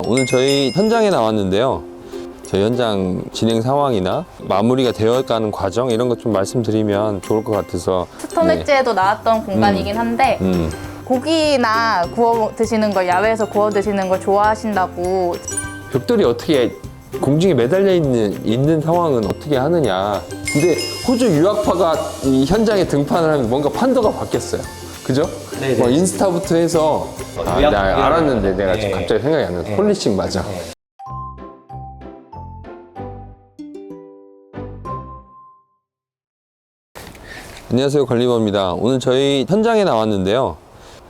오늘 저희 현장에 나왔는데요. 저희 현장 진행 상황이나 마무리가 되어가는 과정 이런 것 좀 말씀드리면 좋을 것 같아서. 스톤 엣지에도 나왔던 공간이긴 한데 고기나 구워 드시는 걸 야외에서 구워 드시는 걸 좋아하신다고. 벽돌이 어떻게 공중에 매달려 있는 상황은 어떻게 하느냐. 근데 호주 유학파가 이 현장에 등판을 하면 뭔가 판도가 바뀌었어요. 그죠? 네네. 뭐 인스타부터 해서 나 알았는데 내가 지금 네. 갑자기 생각이 안 나서 폴리싱 맞아. 안녕하세요, 관리버입니다. 오늘 저희 현장에 나왔는데요.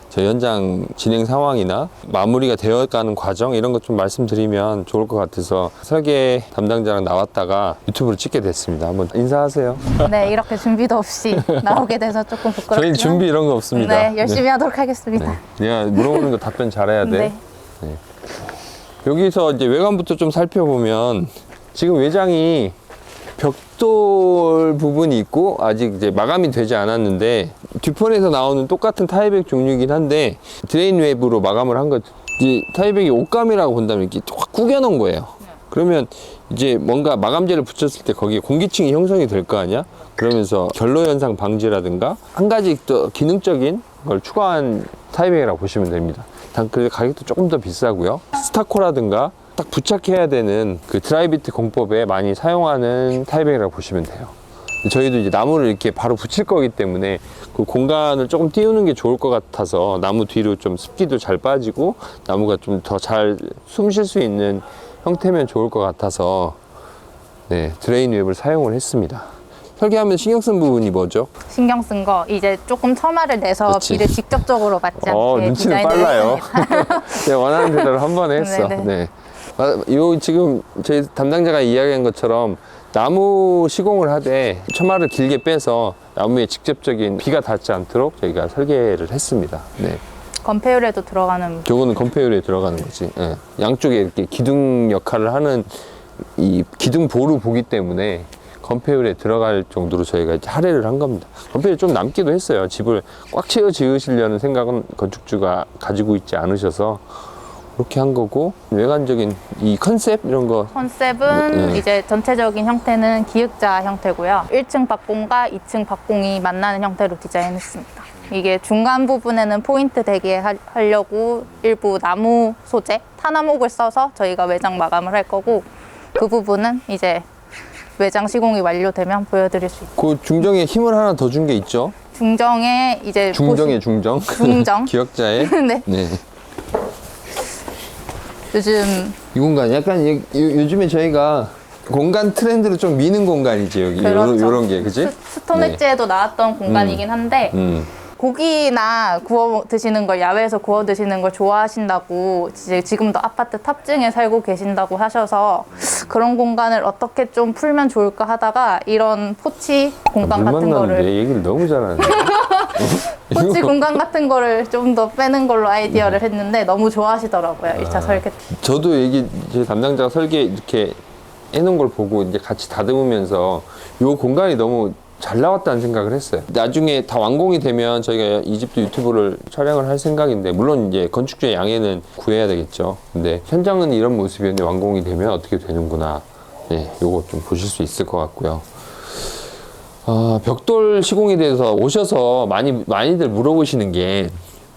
저희 현장 진행 상황이나 마무리가 되어가는 과정 이런 것 좀 말씀드리면 좋을 것 같아서 설계 담당자랑 나왔다가 유튜브를 찍게 됐습니다. 한번 인사하세요. 네, 이렇게 준비도 없이 나오게 돼서 조금 부끄럽지만 저희는 준비 이런 거 없습니다. 네, 열심히 하도록 하겠습니다. 내가 물어보는 거 답변 잘해야 돼. 네. 네. 여기서 이제 외관부터 좀 살펴보면 지금 외장이 벽돌 부분이 있고 아직 이제 마감이 되지 않았는데 듀폰에서 나오는 똑같은 타이백 종류이긴 한데 드레인 웹으로 마감을 한 거죠. 이제 타이백이 옷감이라고 본다면 이렇게 확 구겨 놓은 거예요. 그러면 이제 뭔가 마감재를 붙였을 때 거기에 공기층이 형성이 될 거 아니야? 그러면서 결로 현상 방지라든가 한 가지 또 기능적인 걸 추가한 타이백이라고 보시면 됩니다. 그 가격도 조금 더 비싸고요. 스타코라든가 딱 부착해야 되는 그 드라이비트 공법에 많이 사용하는 타이백이라고 보시면 돼요. 저희도 이제 나무를 이렇게 바로 붙일 거기 때문에 그 공간을 조금 띄우는 게 좋을 것 같아서 나무 뒤로 좀 습기도 잘 빠지고 나무가 좀 더 잘 숨 쉴 수 있는 형태면 좋을 것 같아서 네, 드레인 웹을 사용을 했습니다. 설계하면 신경 쓴 부분이 뭐죠? 신경 쓴 거 이제 조금 처마를 내서 그렇지. 비를 직접적으로 맞지 않게 눈치는 디자인을 빨라요. 했습니다. 네, 원하는 대로 한 번에 했어. 네네. 네. 요 지금 저희 담당자가 이야기한 것처럼 나무 시공을 하되 처마를 길게 빼서 나무에 직접적인 비가 닿지 않도록 저희가 설계를 했습니다. 네. 건폐율에도 들어가는 저거는 건폐율에 들어가는 거지. 예. 양쪽에 이렇게 기둥 역할을 하는 이 기둥 보루 보기 때문에 건폐율에 들어갈 정도로 저희가 이제 할애를 한 겁니다. 건폐율이 좀 남기도 했어요. 집을 꽉 채워 지으시려는 생각은 건축주가 가지고 있지 않으셔서 그렇게 한 거고, 외관적인 이 컨셉 이런 거 컨셉은 네. 이제 전체적인 형태는 기역자 형태고요. 1층 박공과 2층 박공이 만나는 형태로 디자인했습니다. 이게 중간 부분에는 포인트 되게 하려고 일부 나무 소재, 타나목을 써서 저희가 외장 마감을 할 거고, 그 부분은 이제 외장 시공이 완료되면 보여드릴 수 있고. 그 중정에 힘을 하나 더 준 게 있죠. 중정에 이제 중정의 중정. 중정. 기역자에. 네. 네. 요즘 이 공간 약간 요즘에 저희가 공간 트렌드로 좀 미는 공간이지 여기. 그렇죠. 요런 게 그지? 스톤 엣지에도 나왔던 공간이긴 한데 고기나 구워 드시는 걸 야외에서 구워 드시는 걸 좋아하신다고 이제 지금도 아파트 탑층에 살고 계신다고 하셔서 그런 공간을 어떻게 좀 풀면 좋을까 하다가 이런 포치 공간 물 같은 만나는데 거를 얘기를 너무 잘하네. 포치 공간 같은 거를 좀 더 빼는 걸로 아이디어를 했는데 너무 좋아하시더라고요. 1차 설계. 저도 제 담당자가 설계 이렇게 해놓은 걸 보고 이제 같이 다듬으면서 요 공간이 너무 잘 나왔다는 생각을 했어요. 나중에 다 완공이 되면 저희가 이 집도 유튜브를 촬영을 할 생각인데, 물론 이제 건축주의 양해는 구해야 되겠죠. 근데 현장은 이런 모습이었는데 완공이 되면 어떻게 되는구나. 네, 요거 좀 보실 수 있을 것 같고요. 벽돌 시공에 대해서 오셔서 많이들 물어보시는 게,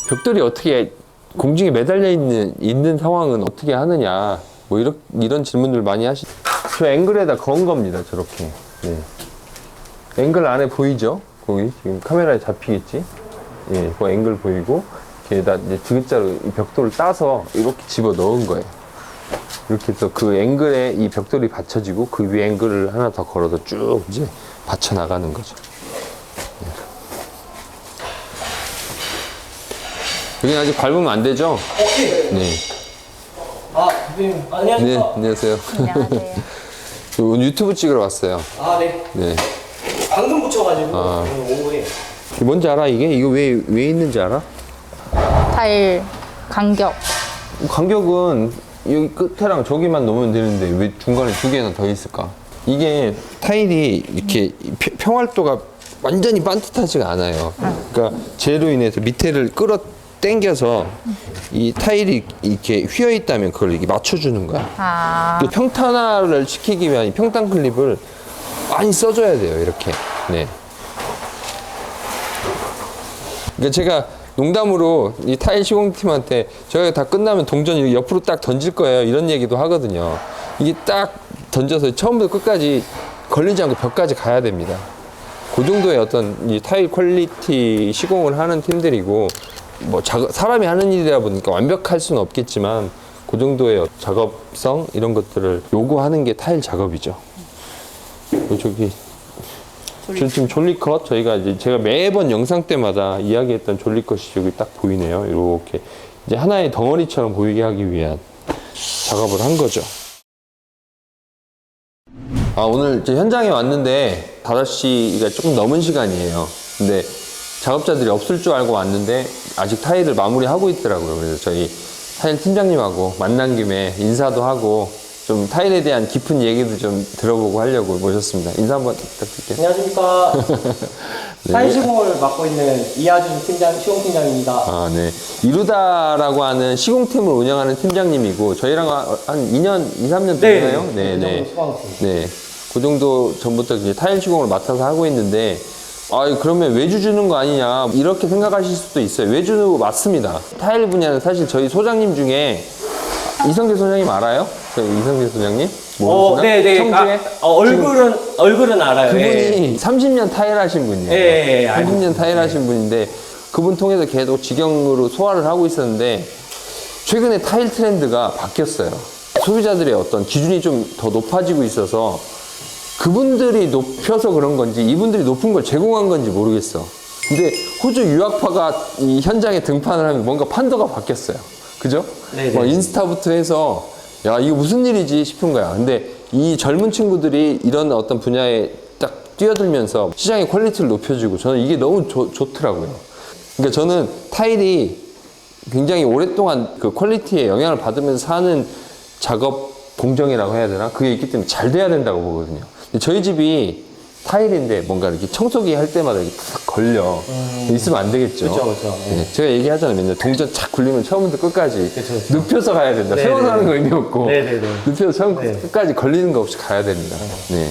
벽돌이 어떻게 공중에 매달려 있는 상황은 어떻게 하느냐, 뭐 이런 질문들 많이 저 앵글에다 건 겁니다, 저렇게. 네. 앵글 안에 보이죠? 거기 지금 카메라에 잡히겠지? 예, 그 앵글 보이고, 걔에다 이제 D자로 이 벽돌을 따서 이렇게 집어 넣은 거예요. 이렇게 해서 그 앵글에 이 벽돌이 받쳐지고 그 위에 앵글을 하나 더 걸어서 쭉 이제 받쳐 나가는 거죠. 여기 아직 밟으면 안 되죠? 네. 대표님, 네, 안녕하십니까? 안녕하세요. 안녕하세요. 오늘 유튜브 찍으러 왔어요. 네. 네. 방금 붙여가지고 오늘 온 거예요. 뭔지 알아, 이게? 이거 왜 있는지 알아? 타일 간격. 간격은 여기 끝에랑 저기만 놓으면 되는데 왜 중간에 두 개나 더 있을까? 이게 타일이 이렇게 평활도가 완전히 반듯하지가 않아요. 그러니까 쟤로 인해서 밑에를 당겨서 이 타일이 이렇게 휘어 있다면 그걸 이렇게 맞춰주는 거야. 아, 또 평탄화를 시키기 위한 이 평탄 클립을 많이 써줘야 돼요. 이렇게. 네. 그러니까 제가 농담으로 이 타일 시공팀한테 저희가 다 끝나면 동전 옆으로 딱 던질 거예요. 이런 얘기도 하거든요. 이게 딱 던져서 처음부터 끝까지 걸리지 않고 벽까지 가야 됩니다. 그 정도의 어떤 이 타일 퀄리티 시공을 하는 팀들이고, 뭐 사람이 하는 일이다 보니까 완벽할 수는 없겠지만 그 정도의 작업성 이런 것들을 요구하는 게 타일 작업이죠. 저기 지금 졸리컷 저희가 이제 제가 매번 영상 때마다 이야기했던 졸리컷이 여기 딱 보이네요. 이렇게 이제 하나의 덩어리처럼 보이게 하기 위한 작업을 한 거죠. 오늘 이제 현장에 왔는데 5시가 조금 넘은 시간이에요. 근데 작업자들이 없을 줄 알고 왔는데 아직 타일을 마무리하고 있더라고요. 그래서 저희 타일 팀장님하고 만난 김에 인사도 하고 좀 타일에 대한 깊은 얘기도 좀 들어보고 하려고 모셨습니다. 인사 한번 부탁드릴게요. 안녕하십니까. 네. 타일 시공을 맡고 있는 이하준 시공팀장입니다. 네. 이루다라고 하는 시공팀을 운영하는 팀장님이고 저희랑 한 2년, 2, 3년 됐나요? 네. 네. 그 정도 전부터 이제 타일 시공을 맡아서 하고 있는데, 그러면 외주 주는 거 아니냐 이렇게 생각하실 수도 있어요. 외주 맞습니다. 타일 분야는 사실 저희 소장님 중에 이성재 소장님 알아요? 저희 이성재 소장님? 모르시나? 네네. 청주에? 얼굴은 알아요. 그분이 30년 타일 하신 분이에요. 예, 30년 타일 하신 분인데 그분 통해서 계속 직영으로 소화를 하고 있었는데 최근에 타일 트렌드가 바뀌었어요. 소비자들의 어떤 기준이 좀 더 높아지고 있어서 그분들이 높여서 그런 건지 이분들이 높은 걸 제공한 건지 모르겠어. 근데 호주 유학파가 이 현장에 등판을 하면 뭔가 판도가 바뀌었어요. 그죠? 네네. 뭐 인스타부터 해서 야 이거 무슨 일이지 싶은 거야. 근데 이 젊은 친구들이 이런 어떤 분야에 딱 뛰어들면서 시장의 퀄리티를 높여주고 저는 이게 너무 좋더라고요. 그러니까 저는 타일이 굉장히 오랫동안 그 퀄리티에 영향을 받으면서 사는 작업 공정이라고 해야 되나? 그게 있기 때문에 잘 돼야 된다고 보거든요. 근데 저희 집이 타일인데 뭔가 이렇게 청소기 할 때마다 이렇게 탁 걸려. 있으면 안 되겠죠. 그렇죠. 네, 제가 얘기하잖아요. 맨날 동전 착 굴리면 처음부터 끝까지 그쵸. 눕혀서 가야 된다. 네네. 세워서 하는 거 의미 없고 네네네. 눕혀서 처음부터 끝까지 걸리는 거 없이 가야 됩니다. 네.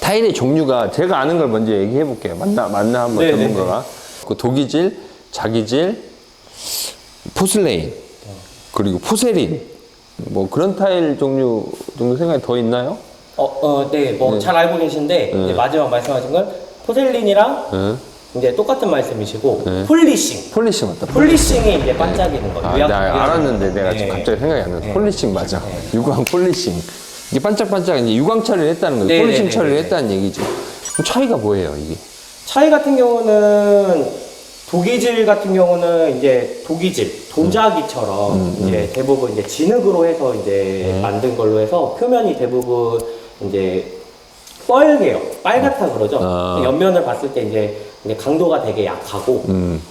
타일의 종류가 제가 아는 걸 먼저 얘기해 볼게요. 맞나 한번 네네네. 전문가가. 그 독이질, 자기질, 포슬레인, 그리고 포세린. 뭐 그런 타일 종류 정도 생각이 더 있나요? 네. 잘 알고 계신데 이제 마지막 말씀하신 건 포셀린이랑 이제 똑같은 말씀이시고 폴리싱. 폴리싱 맞다. 폴리싱이 이제 반짝이는 거예요. 나 알았는데 내가 네. 갑자기 생각이 안 나서 폴리싱 맞아. 유광 폴리싱. 이게 반짝반짝 이제 유광 처리를 했다는 거예요. 네, 폴리싱 네, 네, 처리를 네. 했다는 얘기죠. 그럼 차이가 뭐예요, 이게? 차이 같은 경우는 독이질 같은 경우는 이제 독이질, 도자기처럼 이제 대부분 이제 진흙으로 해서 이제 만든 걸로 해서 표면이 대부분 이제 뻘개요. 빨갛다 그러죠. 옆면을 봤을 때 이제 강도가 되게 약하고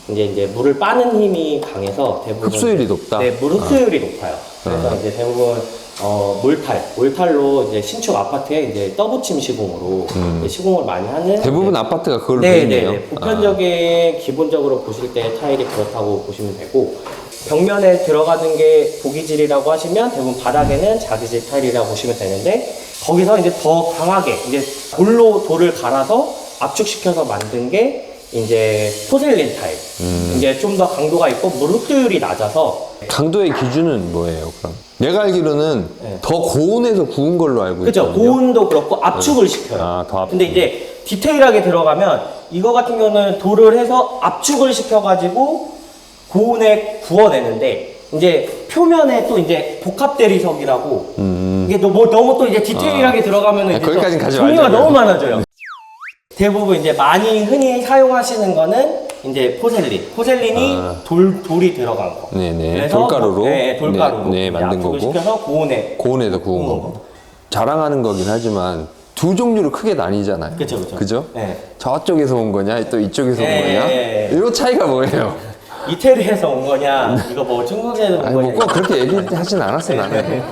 이제 물을 빠는 힘이 강해서 대부분 흡수율이 높다? 네, 물 흡수율이 높아요. 그래서 이제 대부분 몰탈로 이제 신축 아파트에 이제 떠붙임 시공으로 이제 시공을 많이 하는 대부분 아파트가 그걸로 네, 돼 있네요. 보편적인 기본적으로 보실 때 타일이 그렇다고 보시면 되고 벽면에 들어가는 게 독이질이라고 하시면 대부분 바닥에는 자기질 타일이라고 보시면 되는데 거기서 이제 더 강하게 이제 돌을 갈아서 압축시켜서 만든 게 이제 포셀린 타일. 이제 좀 더 강도가 있고 물 흡수율이 낮아서 강도의 기준은 뭐예요, 그럼? 내가 알기로는 네. 더 고온에서 구운 걸로 알고 그죠. 있거든요. 고온도 그렇고 압축을 시켜요. 더 압축. 근데 이제 디테일하게 들어가면 이거 같은 경우는 돌을 해서 압축을 시켜가지고 고온에 구워내는데 이제 표면에 또 이제 복합 대리석이라고 이게 너무 또 이제 디테일하게 들어가면 이제 거기까지는 가지 종류가 말자고요. 너무 많아져요. 대부분 이제 많이 흔히 사용하시는 거는 이제 포셀린이 돌이 들어간 거. 네네. 그래서 돌가루로? 네, 돌가루로 네, 만든 압축을 거고. 시켜서 고온에. 고온에서 구운 거고. 자랑하는 거긴 하지만 두 종류로 크게 나뉘잖아요. 그쵸. 그죠? 네. 저쪽에서 온 거냐, 또 이쪽에서 온 거냐? 네. 이 차이가 뭐예요? 이태리에서 온 거냐, 이거 뭐 중국에서 온 아니, 거냐. 뭐 꼭 그렇게 얘기하진 않았어요, 나는.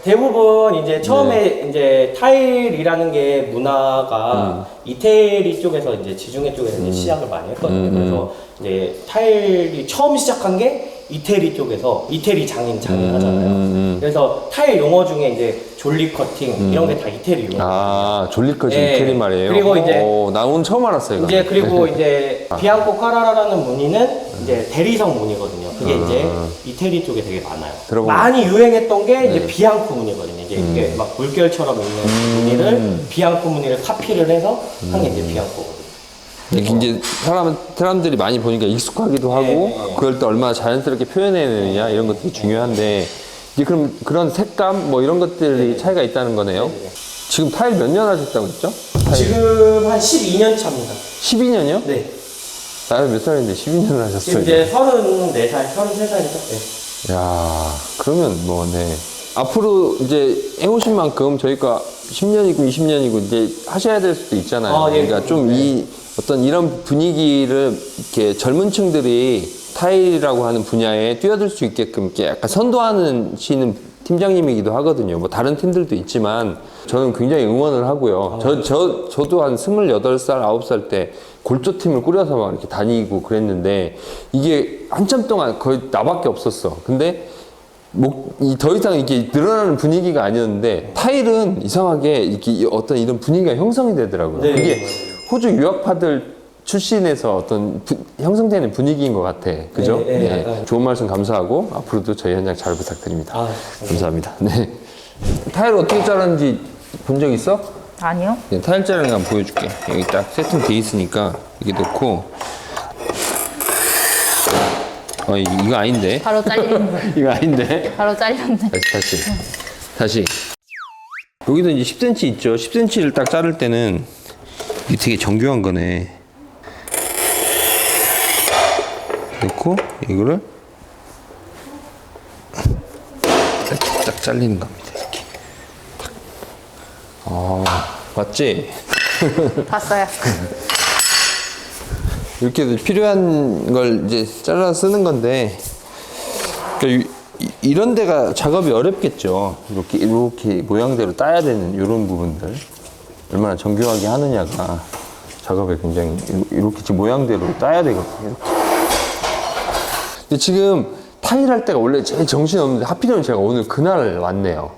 대부분 이제 처음에 이제 타일이라는 게 문화가 이태리 쪽에서 이제 지중해 쪽에서 이제 시작을 많이 했거든요. 그래서 이제 타일이 처음 시작한 게 이태리 쪽에서 이태리 장인 하잖아요. 그래서 타일 용어 중에 이제 졸리 커팅 이런 게 다 이태리 용어. 아, 졸리커지 네. 이태리 말이에요. 그리고 이제 나 오늘 처음 알았어요. 이거. 이제 그리고 이제 비앙코 카라라라는 무늬는 이제 대리석 무늬거든요. 그게 이제 이태리 쪽에 되게 많아요. 들어보면- 많이 유행했던 게 이제 비앙코 무늬거든요. 이제 이게 막 물결처럼 있는 무늬를 비앙코 무늬를 카피를 해서 한 게 이제 비앙코거든요. 이게 이제 사람들이 많이 보니까 익숙하기도 하고 네. 그걸 또 얼마나 자연스럽게 표현해내느냐 이런 것들이 중요한데 이제 그럼 그런 색감 뭐 이런 것들이 차이가 있다는 거네요. 지금 타일 몇 년 하셨다고 했죠? 지금 한 12년 차입니다. 12년이요? 네. 나는 몇 살인데 12년을 하셨어요? 지금 이제 34살, 33살이죠. 네. 야, 그러면 뭐, 네. 앞으로 이제 해오신 만큼 저희가 10년이고 20년이고 이제 하셔야 될 수도 있잖아요. 예. 그러니까 좀 이 어떤 이런 분위기를 이렇게 젊은 층들이 타일이라고 하는 분야에 뛰어들 수 있게끔 이렇게 약간 선도하는 시는 팀장님이기도 하거든요. 뭐 다른 팀들도 있지만 저는 굉장히 응원을 하고요. 저도 한 28살, 9살 때 골조팀을 꾸려서 막 이렇게 다니고 그랬는데 이게 한참 동안 거의 나밖에 없었어. 근데 더 이상 이렇게 늘어나는 분위기가 아니었는데 타일은 이상하게 이렇게 어떤 이런 분위기가 형성이 되더라고요. 네. 이게 호주 유학파들 출신에서 어떤 형성되는 분위기인 것 같아. 그죠? 네, 네, 네. 좋은 말씀 감사하고 앞으로도 저희 현장 잘 부탁드립니다. 아, 감사합니다. 네. 타일 어떻게 자르는지 본 적 있어? 아니요. 네, 타일 자르는 거 한번 보여줄게. 여기 딱 세팅돼 있으니까 이렇게 놓고 이거 아닌데? 바로 잘렸네. 이거 아닌데? 바로 잘렸네. 다시. 여기도 이제 10cm 있죠? 10cm를 딱 자를 때는 이게 되게 정교한 거네. 넣고 이거를 이렇게 딱 잘리는 겁니다. 이렇게. 딱. 맞지? 봤어요. 이렇게 필요한 걸 이제 잘라 쓰는 건데 그러니까 이런 데가 작업이 어렵겠죠. 이렇게 모양대로 따야 되는 이런 부분들 얼마나 정교하게 하느냐가 작업에 굉장히 이렇게 지금 모양대로 따야 되거든요. 이렇게. 근데 지금 타일 할 때가 원래 제일 정신없는데 하필이면 제가 오늘 그날 왔네요.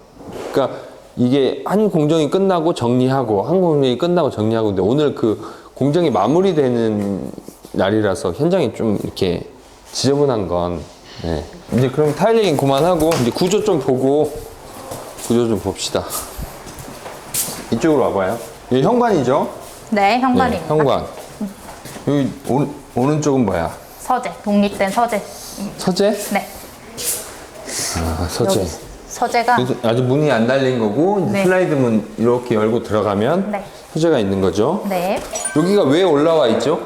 그러니까 이게 한 공정이 끝나고 정리하고 한 공정이 끝나고 정리하고 근데 오늘 그 공정이 마무리되는 날이라서 현장이 좀 이렇게 지저분한 건 네. 이제 그럼 타일 얘기는 그만하고 이제 구조 좀 보고 구조 좀 봅시다. 이쪽으로 와봐요. 여기 현관이죠? 네, 네, 현관입니다. 현관. 여기 오른쪽은 뭐야? 서재, 독립된 서재. 서재? 네. 서재. 여기 서재가 그래서 아직 문이 안 달린 거고 이제 네. 슬라이드 문 이렇게 열고 들어가면 네. 서재가 있는 거죠. 네. 여기가 왜 올라와 있죠?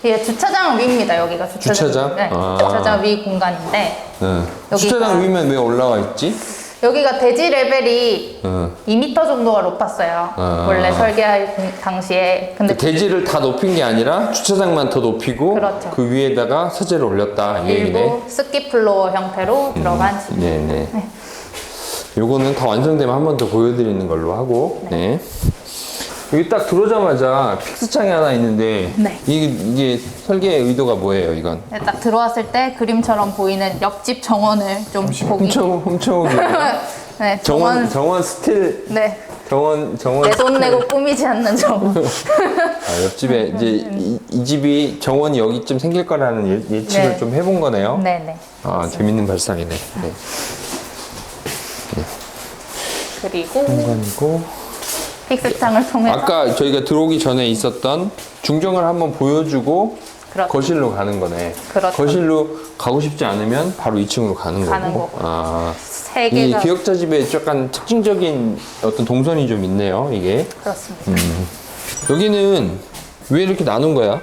이게 주차장 위입니다. 여기가 주차장? 네, 아. 주차장 위 공간인데 네. 여기가- 주차장 위면 왜 올라와 있지? 여기가 대지 레벨이 2m 정도가 높았어요. 아. 원래 설계할 당시에. 근데 대지를 다 높인 게 아니라 주차장만 더 높이고 그렇죠. 그 위에다가 서재를 올렸다 이 얘기네. 일부 스키 플로어 형태로 들어간 집. 네네. 요거는 다 완성되면 한 번 더 보여드리는 걸로 하고. 네. 여기 딱 들어오자마자 픽스창이 하나 있는데 네. 이게 설계의 의도가 뭐예요, 이건? 네, 딱 들어왔을 때 그림처럼 보이는 옆집 정원을 좀 보기. 홈초기. 네, 정원 스틸. 네, 정원. 내 돈 내고 꾸미지 않는 정원. 옆집에 이제 이 집이 정원이 여기쯤 생길 거라는 예측을 네. 좀 해본 거네요. 네네. 재밌는 발상이네. 네. 그리고 현관이고. 픽스창을 통해서 아까 저희가 들어오기 전에 있었던 중정을 한번 보여주고 그렇죠. 거실로 가는 거네. 그렇죠. 거실로 가고 싶지 않으면 바로 2층으로 가는 가는 거고. 거고. 아, 세 이 개가 기역자 집에 약간 특징적인 어떤 동선이 좀 있네요, 이게. 그렇습니다. 여기는 왜 이렇게 나눈 거야?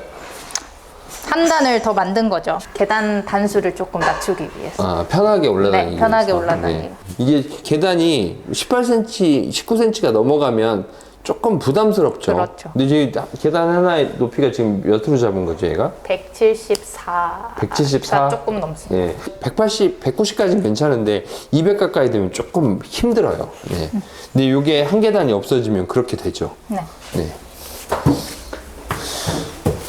한 단을 더 만든 거죠. 계단 단수를 조금 낮추기 위해서. 편하게 올라다니기 네, 편하게 위해서. 올라다니기. 이게 계단이 18cm, 19cm가 넘어가면 조금 부담스럽죠. 그렇죠. 근데 이제 계단 하나의 높이가 지금 몇으로 잡은 거죠, 얘가? 174. 174? 조금 넘습니다. 예. 180, 190까지는 괜찮은데 200 가까이 되면 조금 힘들어요. 예. 근데 이게 한 계단이 없어지면 그렇게 되죠. 네. 네.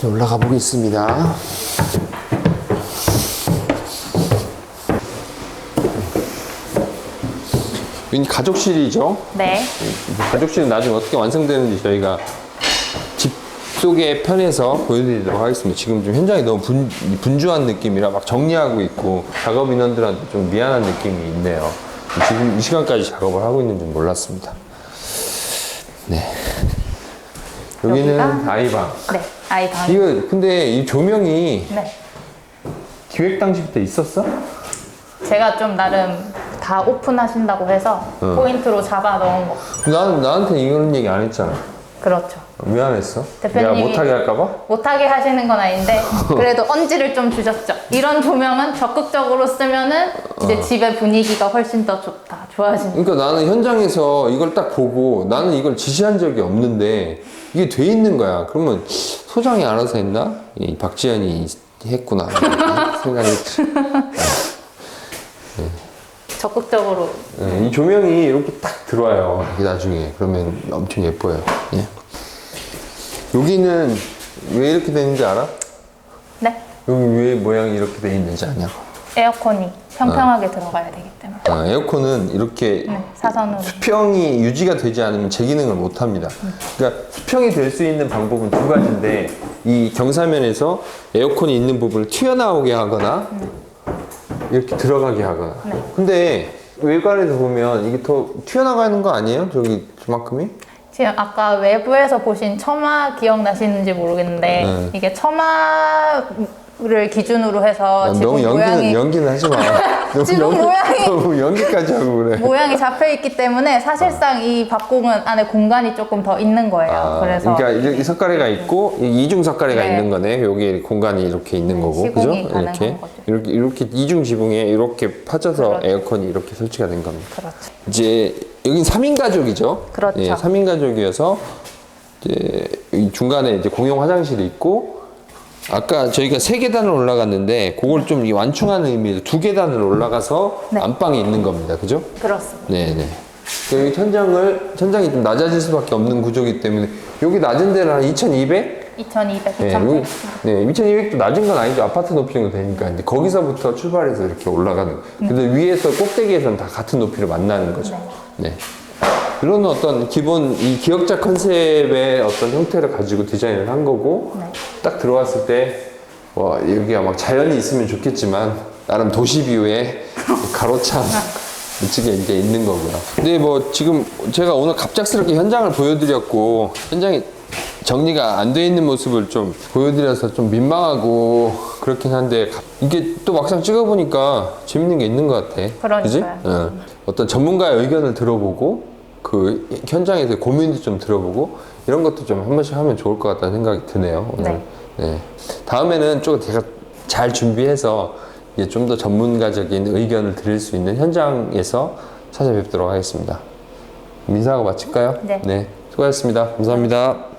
올라가 보겠습니다. 여기 가족실이죠. 네. 가족실은 나중에 어떻게 완성되는지 저희가 집 속의 편에서 보여드리도록 하겠습니다. 지금 좀 현장이 너무 분주한 느낌이라 막 정리하고 있고 작업 인원들한테 좀 미안한 느낌이 있네요. 지금 이 시간까지 작업을 하고 있는 줄 몰랐습니다. 네. 여기는 여기가? 아이방. 네. 아이방. 이거 근데 이 조명이 네. 기획 당시부터 있었어? 제가 좀 나름 다 오픈하신다고 해서 포인트로 잡아 넣은 거. 나한테 이런 얘기 안 했잖아. 그렇죠. 왜 안 했어? 대표님이- 내가 못하게 할까봐? 못하게 하시는 건 아닌데 그래도 언지를 좀 주셨죠. 이런 조명은 적극적으로 쓰면은 이제 집의 분위기가 훨씬 더 좋다. 좋아진다. 그러니까 나는 현장에서 이걸 딱 보고 나는 이걸 지시한 적이 없는데 이게 돼 있는 거야. 그러면 소장이 알아서 했나? 이 박지현이 했구나. 생각했지. 적극적으로. 네, 이 조명이 이렇게 딱 들어와요. 이게 나중에. 그러면 엄청 예뻐요. 예. 여기는 왜 이렇게 되는지 알아? 네. 여기 왜 모양이 이렇게 돼 있는지 아냐? 에어컨이 평평하게 들어가야 되기 때문에. 에어컨은 이렇게 네. 사선으로. 수평이 유지가 되지 않으면 제 기능을 못 합니다. 그러니까 수평이 될 수 있는 방법은 두 가지인데 이 경사면에서 에어컨이 있는 부분을 튀어나오게 하거나 이렇게 들어가게 하거나. 네. 근데 외관에서 보면 이게 더 튀어나가는 거 아니에요? 저기 저만큼이? 지금 아까 외부에서 보신 처마 기억나시는지 모르겠는데 네. 이게 처마를 기준으로 해서 지금 너무 모양이 연기는 하지 마. 너무 지금 모양이- 너무 연기까지 하고 그래. 모양이 잡혀 있기 때문에 사실상 이 박공은 안에 공간이 조금 더 있는 거예요. 그래서 그러니까 이 석가래가 있고 이 이중 석가래가 네. 있는 거네. 여기 공간이 이렇게 있는 거고, 그죠? 시공이 가능한 이렇게 거죠. 이렇게 이중 지붕에 이렇게 파져서 그렇죠. 에어컨이 이렇게 설치가 된 겁니다. 그렇죠. 이제 여긴 3인 가족이죠. 그렇죠. 예, 3인 가족이어서 이제 이 중간에 이제 공용 화장실이 있고 아까 저희가 3계단을 올라갔는데 그걸 좀 완충하는 의미로 2계단을 올라가서 네. 안방이 있는 겁니다. 그죠? 그렇습니다. 네네. 여기 천장이 좀 낮아질 수밖에 없는 구조이기 때문에 여기 낮은 데는 한 2200? 2200, 네, 2100. 네, 2200도 낮은 건 아니죠. 아파트 높이 정도 되니까. 이제 거기서부터 출발해서 이렇게 올라가는. 근데 위에서 꼭대기에서는 다 같은 높이로 만나는 거죠. 네. 이런 어떤 기본 이 기역자 컨셉의 어떤 형태를 가지고 디자인을 한 거고, 네. 딱 들어왔을 때, 여기가 막 자연이 있으면 좋겠지만, 나름 도시뷰에 가로찬 멋지게 이제 있는 거고요. 근데 뭐 지금 제가 오늘 갑작스럽게 현장을 보여드렸고, 현장이 정리가 안 돼 있는 모습을 좀 보여드려서 좀 민망하고 그렇긴 한데 이게 또 막상 찍어보니까 재밌는 게 있는 것 같아. 그러니까요. 그지? 어떤 전문가의 의견을 들어보고 그 현장에서 고민도 좀 들어보고 이런 것도 좀 한 번씩 하면 좋을 것 같다는 생각이 드네요. 오늘. 네. 네. 다음에는 좀 제가 잘 준비해서 이제 좀 더 전문가적인 의견을 드릴 수 있는 현장에서 찾아뵙도록 하겠습니다. 인사하고 마칠까요? 네. 수고하셨습니다. 감사합니다.